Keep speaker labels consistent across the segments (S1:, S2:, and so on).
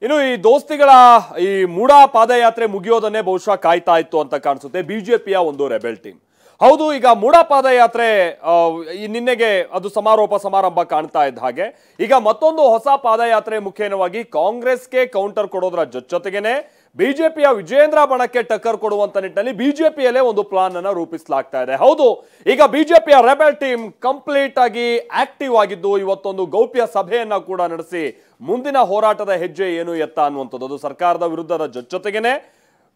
S1: ಇನ್ನು ಈ ದೋಸ್ತಿಗಳ ಈ ಮೂಡಾ ಪಾದಯಾತ್ರೆ ಮುಗಿಯೋದನ್ನೇ ಬಹುಶಃ ಕಾಯ್ತಾ ಇತ್ತು ಅಂತ ಕಾಣಿಸುತ್ತೆ ಬಿಜೆಪಿಯ ಒಂದು ರೆಬೆಲ್ ಟೀಮ್. ಹೌದು, ಈಗ ಮೂಡಾ ಪಾದಯಾತ್ರೆ ನಿನ್ನೆಗೆ ಅದು ಸಮಾರಂಭ ಕಾಣ್ತಾ ಇದ್ದ ಹಾಗೆ ಈಗ ಮತ್ತೊಂದು ಹೊಸ ಪಾದಯಾತ್ರೆ ಮುಖೇನವಾಗಿ ಕಾಂಗ್ರೆಸ್ಗೆ ಕೌಂಟರ್ ಕೊಡೋದ್ರ ಜೊತೆಗೇನೆ ಬಿಜೆಪಿಯ ವಿಜಯೇಂದ್ರ ಬಣಕ್ಕೆ ಟಕ್ಕರ್ ಕೊಡುವಂತ ನಿಟ್ಟಿನಲ್ಲಿ ಬಿಜೆಪಿಯಲ್ಲೇ ಒಂದು ಪ್ಲಾನ್ ಅನ್ನ ರೂಪಿಸಲಾಗ್ತಾ ಇದೆ. ಹೌದು, ಈಗ ಬಿಜೆಪಿಯ ರೆಬೆಲ್ ಟೀಮ್ ಕಂಪ್ಲೀಟ್ ಆಗಿ ಆಕ್ಟಿವ್ ಆಗಿದ್ದು ಇವತ್ತೊಂದು ಗೌಪ್ಯ ಸಭೆಯನ್ನ ಕೂಡ ನಡೆಸಿ ಮುಂದಿನ ಹೋರಾಟದ ಹೆಜ್ಜೆ ಏನು ಎತ್ತ ಅನ್ನುವಂಥದ್ದು, ಅದು ಸರ್ಕಾರದ ವಿರುದ್ಧದ ಜೊತೆಗೇನೆ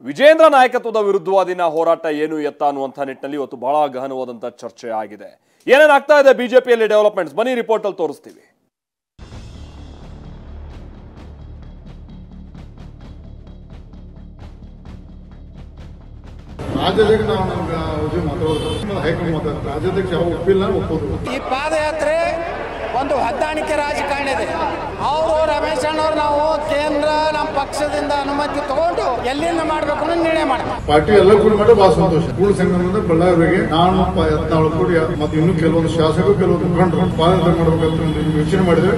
S1: ವಿಜೇಂದ್ರ ನಾಯಕತ್ವದ ವಿರುದ್ಧವಾದಿನ ಹೋರಾಟ ಏನು ಎತ್ತ ಅನ್ನುವಂಥ ನಿಟ್ಟಿನಲ್ಲಿ ಇವತ್ತು ಬಹಳ ಗಹನವಾದಂತಹ ಚರ್ಚೆ ಆಗಿದೆ. ಏನೇನಾಗ್ತಾ ಇದೆ ಬಿಜೆಪಿಯಲ್ಲಿ ಡೆವಲಪ್ಮೆಂಟ್ಸ್ ಬನ್ನಿ ರಿಪೋರ್ಟ್ ಅಲ್ಲಿ ತೋರಿಸ್ತೀವಿ.
S2: ಈ ಪಾದಯಾತ್ರೆ ಒಂದು ಹೊಂದಾಣಿಕೆ ರಾಜಕಾರಣ ಇದೆ. ಅವರು ರಮೇಶ್ ಅಣ್ಣವ್ರು ನಾವು ಕೇಂದ್ರ ನಮ್ಮ ಪಕ್ಷದಿಂದ ಅನುಮತಿ ತಗೊಂಡು ಎಲ್ಲಿಂದ ಮಾಡ್ಬೇಕು ಅನ್ನೋ ನಿರ್ಣಯ ಮಾಡ್ತೀವಿ.
S3: ಪಾರ್ಟಿ ಎಲ್ಲ ಕೂಡಿ ಮಾಡಿ ಬಹಳ ಸಂತೋಷ. ಕೂಡಲ ಸಂಗಮದಿಂದ ಬಳ್ಳಾರಿಗೆ ನಾನು 14 ಕೂಡಿ ಮತ್ತೆ ಇನ್ನೂ ಕೆಲವೊಂದು ಶಾಸಕರು ಕೆಲವೊಂದು ಮುಖಂಡರು ಪಾದಯಾತ್ರೆ ಮಾಡಬೇಕಂತ ಒಂದು ಯೋಚನೆ ಮಾಡಿದ್ರೆ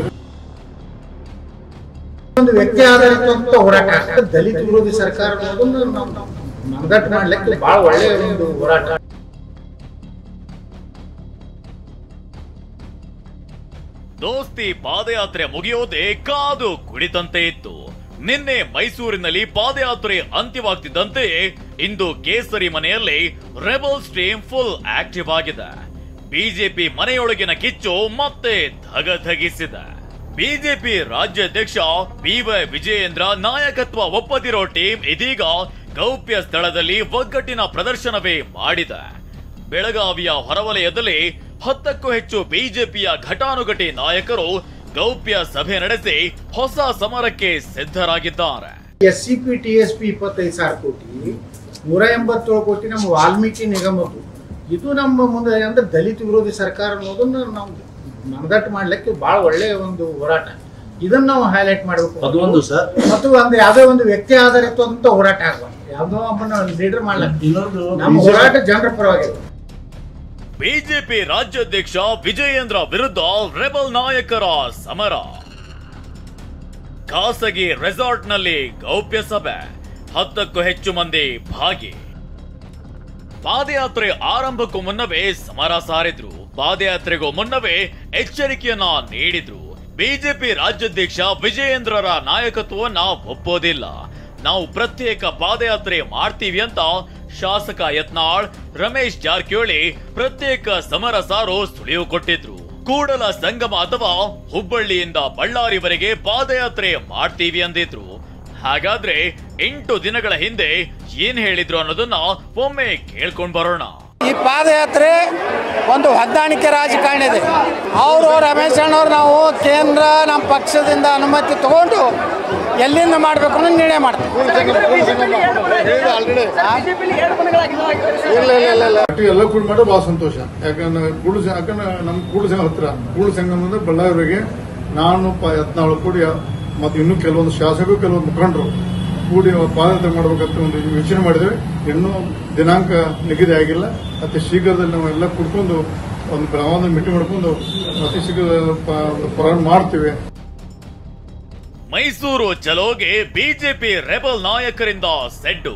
S4: ಒಂದು ವ್ಯಕ್ತಿ ಆಧಾರಿತ ಹೋರಾಟ, ದಲಿತ ವಿರೋಧಿ ಸರ್ಕಾರ ಮನದಟ್ಟು ಮಾಡ್ಲಿಕ್ಕೆ ಬಹಳ ಒಳ್ಳೆಯ ಒಂದು ಹೋರಾಟ.
S5: ದೋಸ್ತಿ ಪಾದಯಾತ್ರೆ ಮುಗಿಯೋದೇ ಕಾದು ಕುಳಿತಂತೆ ಇತ್ತು. ನಿನ್ನೆ ಮೈಸೂರಿನಲ್ಲಿ ಪಾದಯಾತ್ರೆ ಅಂತ್ಯವಾಗ್ತಿದ್ದಂತೆಯೇ ಇಂದು ಕೇಸರಿ ಮನೆಯಲ್ಲಿ ರೆಬೆಲ್ಸ್ ಟೀಮ್ ಫುಲ್ ಆಕ್ಟಿವ್ ಆಗಿದೆ. ಬಿಜೆಪಿ ಮನೆಯೊಳಗಿನ ಕಿಚ್ಚು ಮತ್ತೆ ಧಗಧಗಿಸಿದೆ. ಬಿಜೆಪಿ ರಾಜ್ಯಾಧ್ಯಕ್ಷ ಬಿವೈ ವಿಜಯೇಂದ್ರ ನಾಯಕತ್ವ ಒಪ್ಪದಿರೋ ಟೀಮ್ ಇದೀಗ ಗೌಪ್ಯ ಸ್ಥಳದಲ್ಲಿ ಒಗ್ಗಟ್ಟಿನ ಪ್ರದರ್ಶನವೇ ಮಾಡಿದೆ. ಬೆಳಗಾವಿಯ ಹೊರವಲಯದಲ್ಲಿ 10ಕ್ಕೂ ಹೆಚ್ಚು ಬಿಜೆಪಿಯ ಘಟಾನುಘಟಿ ನಾಯಕರು ಗೌಪ್ಯ ಸಭೆ ನಡೆಸಿ ಹೊಸ ಸಮರಕ್ಕೆ ಸಿದ್ಧರಾಗಿದ್ದಾರೆ.
S4: ಎಸ್ಸಿಪಿ ಟಿಎಸ್ಪಿ 25,000 ಕೋಟಿ, 187 ಕೋಟಿ ನಮ್ಮ ವಾಲ್ಮೀಕಿ ನಿಗಮದ್ದು. ಇದು ನಮ್ಮ ಮುಂದೆ ಅಂದ್ರೆ ದಲಿತ ವಿರೋಧಿ ಸರ್ಕಾರ ಅನ್ನೋದನ್ನ ನಾವು ಮನದಟ್ಟು ಮಾಡ್ಲಿಕ್ಕೆ ಬಹಳ ಒಳ್ಳೆಯ ಒಂದು ಹೋರಾಟ. ಇದನ್ನ ನಾವು ಹೈಲೈಟ್ ಮಾಡಬೇಕು.
S6: ಅದೊಂದು ಸರ್,
S4: ಮತ್ತು ಒಂದು ಯಾವುದೇ ಒಂದು ವ್ಯಕ್ತಿ ಆಧಾರಿತ ಹೋರಾಟ ಆಗಬಾರ್ದು. ಯಾವುದೋ ಒಬ್ಬನ ಲೀಡರ್ ಮಾಡ್ಲಿಕ್ಕೆ ನಮ್ಮ ಹೋರಾಟ ಜನರ ಪರವಾಗಿದೆ.
S5: ಬಿಜೆಪಿ ರಾಜ್ಯಾಧ್ಯಕ್ಷ ವಿಜಯೇಂದ್ರ ವಿರುದ್ಧ ರೆಬೆಲ್ ನಾಯಕರ ಸಮರ. ಖಾಸಗಿ ರೆಸಾರ್ಟ್ನಲ್ಲಿ ಗೌಪ್ಯ ಸಭೆ, 10ಕ್ಕೂ ಹೆಚ್ಚು ಮಂದಿ ಭಾಗಿ. ಪಾದಯಾತ್ರೆ ಆರಂಭಕ್ಕೂ ಮುನ್ನವೇ ಸಮರ ಸಾರಿದ್ರು. ಪಾದಯಾತ್ರೆಗೂ ಮುನ್ನವೇ ಎಚ್ಚರಿಕೆಯನ್ನ ನೀಡಿದ್ರು. ಬಿಜೆಪಿ ರಾಜ್ಯಾಧ್ಯಕ್ಷ ವಿಜಯೇಂದ್ರರ ನಾಯಕತ್ವವನ್ನ ಒಪ್ಪೋದಿಲ್ಲ, ನಾವು ಪ್ರತ್ಯೇಕ ಪಾದಯಾತ್ರೆ ಮಾಡ್ತೀವಿ ಅಂತ ಶಾಸಕ ಯತ್ನಾಳ್, ರಮೇಶ್ ಜಾರಕಿಹೊಳಿ ಪ್ರತ್ಯೇಕ ಸಮರ ಸಾರು ಸುಳಿವು ಕೊಟ್ಟಿದ್ರು. ಕೂಡಲ ಸಂಗಮ ಅಥವಾ ಹುಬ್ಬಳ್ಳಿಯಿಂದ ಬಳ್ಳಾರಿವರೆಗೆ ಪಾದಯಾತ್ರೆ ಮಾಡ್ತೀವಿ ಅಂದಿದ್ರು. ಹಾಗಾದ್ರೆ 8 ದಿನಗಳ ಹಿಂದೆ ಏನ್ ಹೇಳಿದ್ರು ಅನ್ನೋದನ್ನ ಒಮ್ಮೆ ಕೇಳ್ಕೊಂಡ್ ಬರೋಣ.
S2: ಈ ಪಾದಯಾತ್ರೆ ಒಂದು ಹೊಂದಾಣಿಕೆ ರಾಜಕಾರಣ ಇದೆ. ಅವರು ರಮೇಶ್ ಅಣ್ಣವ್ರು ನಾವು ಕೇಂದ್ರ ನಮ್ಮ ಪಕ್ಷದಿಂದ ಅನುಮತಿ ತಗೊಂಡು ಎಲ್ಲಿಂದ ಮಾಡ್ಬೇಕು ಅನ್ನೋ ನಿರ್ಣಯ ಮಾಡ್ತೀವಿ.
S3: ಪಾರ್ಟಿ ಎಲ್ಲ ಕೂಡಿ ಮಾಡಿ ಬಹಳ ಸಂತೋಷ. ಯಾಕಂದ್ರೆ ನಮ್ಮ ಕೂಡಲ ಹತ್ರ ಕೂಡಲ ಸಂಗಮದಿಂದ ಬಳ್ಳಾರಿಗೆ ನಾನು 14 ಕೂಡಿ ಮತ್ತೆ ಇನ್ನೂ ಕೆಲವೊಂದು ಶಾಸಕರು ಕೆಲವೊಂದು ಮುಖಂಡರು ಕೂಡಿ ಪಾದಯಾತ್ರೆ ಮಾಡಬೇಕಂತ ಒಂದು ಯೋಚನೆ ಮಾಡಿದ್ರೆ ಇನ್ನೂ ದಿನಾಂಕ ನಿಗದಿ ಆಗಿಲ್ಲ. ಅತಿ ಶೀಘ್ರದಲ್ಲಿ ನಾವು ಎಲ್ಲ ಕುಡ್ಕೊಂಡು ಒಂದು ಗ್ರಾಮದ ಮೀಟಿಂಗ್ ಮಾಡ್ಕೊಂಡು ಅತಿ ಶೀಘ್ರ ಪ್ರಾರಂಭ ಮಾಡ್ತೀವಿ.
S5: ಮೈಸೂರು ಚಲೋಗೆ ಬಿಜೆಪಿ ರೆಬೆಲ್ ನಾಯಕರಿಂದ ಸೆಡ್ಡು.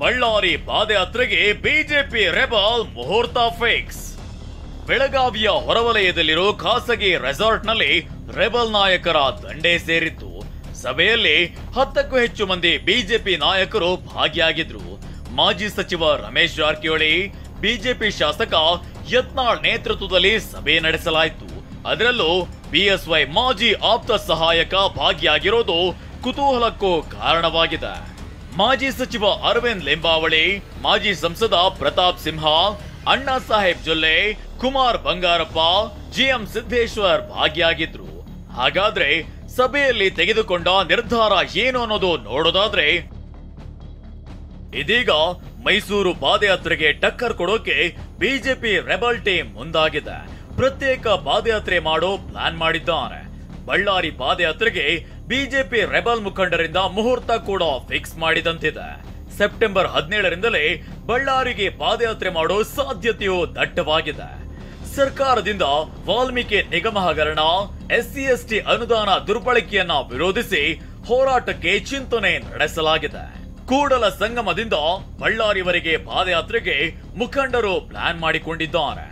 S5: ಬಳ್ಳಾರಿ ಪಾದಯಾತ್ರೆಗೆ ಬಿಜೆಪಿ ರೆಬೆಲ್ ಮುಹೂರ್ತ ಫಿಕ್ಸ್. ಬೆಳಗಾವಿಯ ಹೊರವಲಯದಲ್ಲಿರೋ ಖಾಸಗಿ ರೆಸಾರ್ಟ್ನಲ್ಲಿ ರೆಬೆಲ್ ನಾಯಕರ ದಂಡೇ ಸೇರಿತ್ತು. ಸಭೆಯಲ್ಲಿ 10ಕ್ಕೂ ಹೆಚ್ಚು ಮಂದಿ ಬಿಜೆಪಿ ನಾಯಕರು ಭಾಗಿಯಾಗಿದ್ರು. ಮಾಜಿ ಸಚಿವ ರಮೇಶ್ ಜಾರಕಿಹೊಳಿ, ಬಿಜೆಪಿ ಶಾಸಕ ಯತ್ನಾಳ್ ನೇತೃತ್ವದಲ್ಲಿ ಸಭೆ ನಡೆಸಲಾಯಿತು. ಅದರಲ್ಲೂ ಬಿಎಸ್ವೈ ಮಾಜಿ ಆಪ್ತ ಸಹಾಯಕ ಭಾಗಿಯಾಗಿರೋದು ಕುತೂಹಲಕ್ಕೂ ಕಾರಣವಾಗಿದೆ. ಮಾಜಿ ಸಚಿವ ಅರವಿಂದ್ ಲಿಂಬಾವಳಿ, ಮಾಜಿ ಸಂಸದ ಪ್ರತಾಪ್ ಸಿಂಹ, ಅಣ್ಣಾ ಸಾಹೇಬ್ ಜೊಲ್ಲೆ, ಕುಮಾರ್ ಬಂಗಾರಪ್ಪ, ಜಿಎಂ ಸಿದ್ದೇಶ್ವರ್ ಭಾಗಿಯಾಗಿದ್ರು. ಹಾಗಾದ್ರೆ ಸಭೆಯಲ್ಲಿ ತೆಗೆದುಕೊಂಡ ನಿರ್ಧಾರ ಏನು ಅನ್ನೋದು ನೋಡೋದಾದ್ರೆ, ಇದೀಗ ಮೈಸೂರು ಪಾದಯಾತ್ರೆಗೆ ಟಕ್ಕರ್ ಕೊಡೋಕೆ ಬಿಜೆಪಿ ರೆಬೆಲ್ ಟೀಮ್ ಮುಂದಾಗಿದೆ. ಪ್ರತ್ಯೇಕ ಪಾದಯಾತ್ರೆ ಮಾಡೋ ಪ್ಲಾನ್ ಮಾಡಿದ್ದಾರೆ. ಬಳ್ಳಾರಿ ಪಾದಯಾತ್ರೆಗೆ ಬಿಜೆಪಿ ರೆಬೆಲ್ ಮುಖಂಡರಿಂದ ಮುಹೂರ್ತ ಕೂಡ ಫಿಕ್ಸ್ ಮಾಡಿದಂತಿದೆ. ಸೆಪ್ಟೆಂಬರ್ 17ರಿಂದಲೇ ಬಳ್ಳಾರಿಗೆ ಪಾದಯಾತ್ರೆ ಮಾಡೋ ಸಾಧ್ಯತೆಯೂ ದಟ್ಟವಾಗಿದೆ. ಸರ್ಕಾರದಿಂದ ವಾಲ್ಮೀಕಿ ನಿಗಮ ಹಗರಣ, SC/ST ಅನುದಾನ ದುರ್ಬಳಕೆಯನ್ನ ವಿರೋಧಿಸಿ ಹೋರಾಟಕ್ಕೆ ಚಿಂತನೆ ನಡೆಸಲಾಗಿದೆ. ಕೂಡಲ ಸಂಗಮದಿಂದ ಬಳ್ಳಾರಿವರೆಗೆ ಪಾದಯಾತ್ರೆಗೆ ಮುಖಂಡರು ಪ್ಲಾನ್ ಮಾಡಿಕೊಂಡಿದ್ದಾರೆ.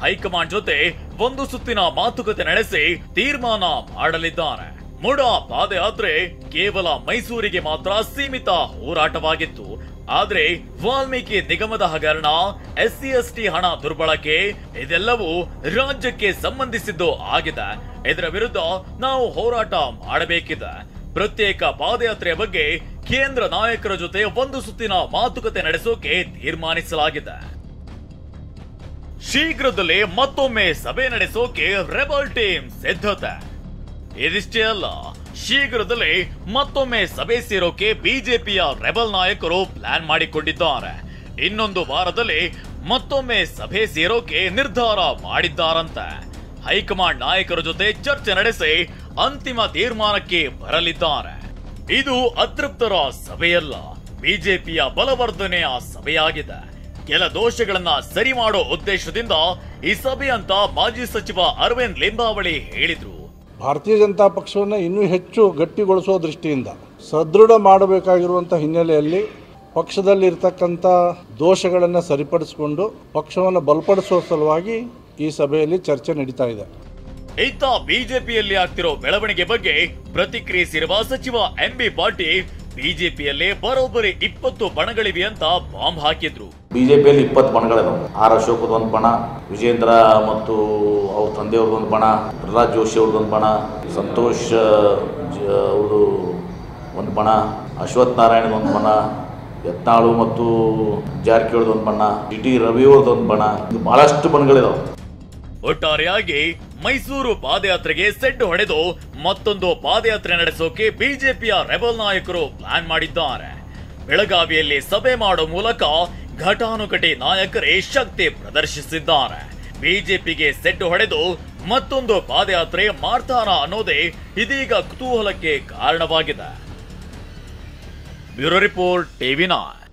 S5: ಹೈಕಮಾಂಡ್ ಜೊತೆ ಒಂದು ಸುತ್ತಿನ ಮಾತುಕತೆ ನಡೆಸಿ ತೀರ್ಮಾನ ಮಾಡಲಿದ್ದಾರೆ. ಮುಡಾ ಪಾದಯಾತ್ರೆ ಕೇವಲ ಮೈಸೂರಿಗೆ ಮಾತ್ರ ಸೀಮಿತ ಹೋರಾಟವಾಗಿತ್ತು. ಆದ್ರೆ ವಾಲ್ಮೀಕಿ ನಿಗಮದ ಹಗರಣ, SC/ST ಹಣ ದುರ್ಬಳಕೆ ಇದೆಲ್ಲವೂ ರಾಜ್ಯಕ್ಕೆ ಸಂಬಂಧಿಸಿದ್ದು ಆಗಿದೆ. ಇದರ ವಿರುದ್ಧ ನಾವು ಹೋರಾಟ ಮಾಡಬೇಕಿದೆ. ಪ್ರತ್ಯೇಕ ಪಾದಯಾತ್ರೆಯ ಬಗ್ಗೆ ಕೇಂದ್ರ ನಾಯಕರ ಜೊತೆ ಒಂದು ಸುತ್ತಿನ ಮಾತುಕತೆ ನಡೆಸೋಕೆ ತೀರ್ಮಾನಿಸಲಾಗಿದೆ. ಶೀಘ್ರದಲ್ಲೇ ಮತ್ತೊಮ್ಮೆ ಸಭೆ ನಡೆಸೋಕೆ ರೆಬಲ್ ಟೀಮ್ ಸಿದ್ಧತೆ. ಇದಿಷ್ಟೇ ಅಲ್ಲ, ಶೀಘ್ರದಲ್ಲೇ ಮತ್ತೊಮ್ಮೆ ಸಭೆ ಸೇರೋಕೆ ಬಿಜೆಪಿಯ ರೆಬಲ್ ನಾಯಕರು ಪ್ಲಾನ್ ಮಾಡಿಕೊಂಡಿದ್ದಾರೆ. ಇನ್ನೊಂದು ವಾರದಲ್ಲಿ ಮತ್ತೊಮ್ಮೆ ಸಭೆ ಸೇರೋಕೆ ನಿರ್ಧಾರ ಮಾಡಿದ್ದಾರಂತೆ. ಹೈಕಮಾಂಡ್ ನಾಯಕರ ಜೊತೆ ಚರ್ಚೆ ನಡೆಸಿ ಅಂತಿಮ ತೀರ್ಮಾನಕ್ಕೆ ಬರಲಿದ್ದಾರೆ. ಇದು ಅತೃಪ್ತರ ಸಭೆಯಲ್ಲ, ಬಿಜೆಪಿಯ ಬಲವರ್ಧನೆಯ ಸಭೆಯಾಗಿದೆ. ಕೆಲ ದೋಷಗಳನ್ನ ಸರಿ ಮಾಡೋ ಉದ್ದೇಶದಿಂದ ಈ ಸಭೆ ಅಂತ ಮಾಜಿ ಸಚಿವ ಅರವಿಂದ್ ಲಿಂಬಾವಳಿ ಹೇಳಿದ್ರು.
S6: ಭಾರತೀಯ ಜನತಾ ಪಕ್ಷವನ್ನು ಇನ್ನೂ ಹೆಚ್ಚು ಗಟ್ಟಿಗೊಳಿಸುವ ದೃಷ್ಟಿಯಿಂದ ಸದೃಢ ಮಾಡಬೇಕಾಗಿರುವಂಥ ಹಿನ್ನೆಲೆಯಲ್ಲಿ ಪಕ್ಷದಲ್ಲಿರ್ತಕ್ಕಂಥ ದೋಷಗಳನ್ನು ಸರಿಪಡಿಸಿಕೊಂಡು ಪಕ್ಷವನ್ನು ಬಲಪಡಿಸುವ ಸಲುವಾಗಿ ಈ ಸಭೆಯಲ್ಲಿ ಚರ್ಚೆ ನಡೀತಾ ಇದೆ.
S5: ಇತ್ತ ಬಿಜೆಪಿಯಲ್ಲಿ ಆಗ್ತಿರೋ ಬೆಳವಣಿಗೆ ಬಗ್ಗೆ ಪ್ರತಿಕ್ರಿಯಿಸಿರುವ ಸಚಿವ MB ಪಾಟೀಲ್, ಬಿಜೆಪಿಯಲ್ಲೇ ಬರೋಬ್ಬರಿ 20 ಬಣಗಳಿವೆ ಅಂತ ಬಾಂಬ್ ಹಾಕಿದ್ರು.
S7: ಬಿಜೆಪಿಯಲ್ಲಿ 20 ಬಣಗಳಿದಾವೆ. ಆರ್ ಅಶೋಕದ ಒಂದು ಬಣ, ವಿಜೇಂದ್ರ ಮತ್ತು ಅವ್ರ ತಂದೆಯವ್ರದ್ದು ಒಂದು ಬಣ, ಪ್ರಹ್ಲಾದ್ ಜೋಶಿ ಅವ್ರದ್ದು ಒಂದು ಬಣ, ಸಂತೋಷ್ ಅವ್ರದ್ದು ಒಂದು ಬಣ, ಅಶ್ವಥ್ ನಾರಾಯಣದ ಒಂದು ಬಣ, ಯತ್ನಾಳು ಮತ್ತು ಜಾರಕಿಹೊಳಿ ಒಂದು ಬಣ, GT ರವಿ ಅವ್ರದ್ದು ಒಂದು ಬಣ, ಇದು ಬಹಳಷ್ಟು ಬಣಗಳಿದಾವೆ.
S5: ಒಟ್ಟಾರೆಯಾಗಿ ಮೈಸೂರು ಪಾದಯಾತ್ರೆಗೆ ಸೆಡ್ ಹೊಡೆದು ಮತ್ತೊಂದು ಪಾದಯಾತ್ರೆ ನಡೆಸೋಕೆ ಬಿಜೆಪಿಯ ರೆಬಲ್ ನಾಯಕರು ಪ್ಲಾನ್ ಮಾಡಿದ್ದಾರೆ. ಬೆಳಗಾವಿಯಲ್ಲಿ ಸಭೆ ಮಾಡೋ ಮೂಲಕ ಘಟಾನುಘಟಿ ನಾಯಕರೇ ಶಕ್ತಿ ಪ್ರದರ್ಶಿಸಿದ್ದಾರೆ. ಬಿಜೆಪಿಗೆ ಸೆಡ್ ಹೊಡೆದು ಮತ್ತೊಂದು ಪಾದಯಾತ್ರೆ ಮಾಡ್ತಾರ ಅನ್ನೋದೇ ಇದೀಗ ಕುತೂಹಲಕ್ಕೆ ಕಾರಣವಾಗಿದೆ. Bureau report TV9.